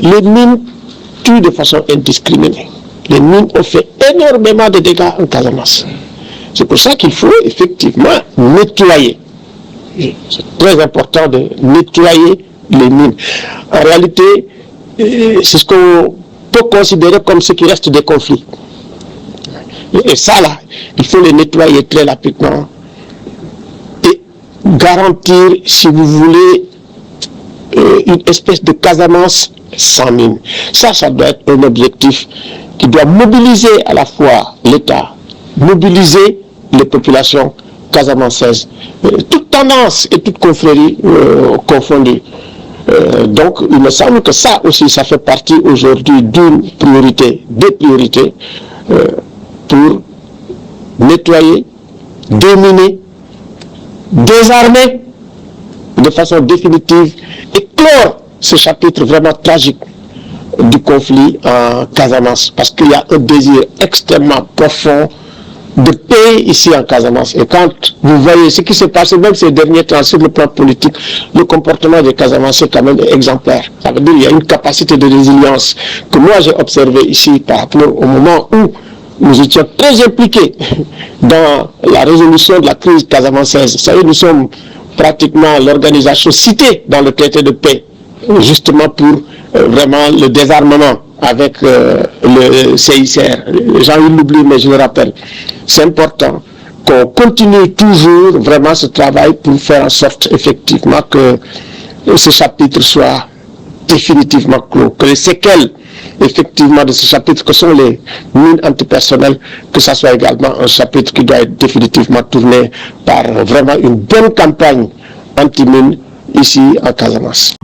les mines tuent de façon indiscriminée. Les mines ont fait énormément de dégâts en Casamance. C'est pour ça qu'il faut effectivement nettoyer. C'est très important de nettoyer les mines. En réalité, c'est ce qu'on peut considérer comme ce qui reste des conflits. Et ça là, il faut les nettoyer très rapidement et garantir, si vous voulez, une espèce de Casamance sans mine. Ça doit être un objectif qui doit mobiliser à la fois l'État, mobiliser les populations casamançaises, toute tendance et toute confrérie confondues. Donc il me semble que ça aussi, ça fait partie aujourd'hui d'une priorité, des priorités pour nettoyer, déminer, désarmer de façon définitive et clore ce chapitre vraiment tragique du conflit en Casamance, parce qu'il y a un désir extrêmement profond de paix ici en Casamance. Et quand vous voyez ce qui s'est passé même ces derniers temps sur le plan politique, le comportement des Casamançais est quand même exemplaire. Ça veut dire qu'il y a une capacité de résilience que moi j'ai observé ici par rapport au moment où nous étions très impliqués dans la résolution de la crise casamançaise. Vous savez, nous sommes pratiquement l'organisation citée dans le traité de paix, justement pour vraiment le désarmement avec le CICR. Les gens ils l'oublient, mais je le rappelle. C'est important qu'on continue toujours vraiment ce travail pour faire en sorte effectivement que ce chapitre soit définitivement clos, que les séquelles effectivement de ce chapitre que sont les mines antipersonnelles, que ça soit également un chapitre qui doit être définitivement tourné par vraiment une bonne campagne anti-mine ici en Casamance.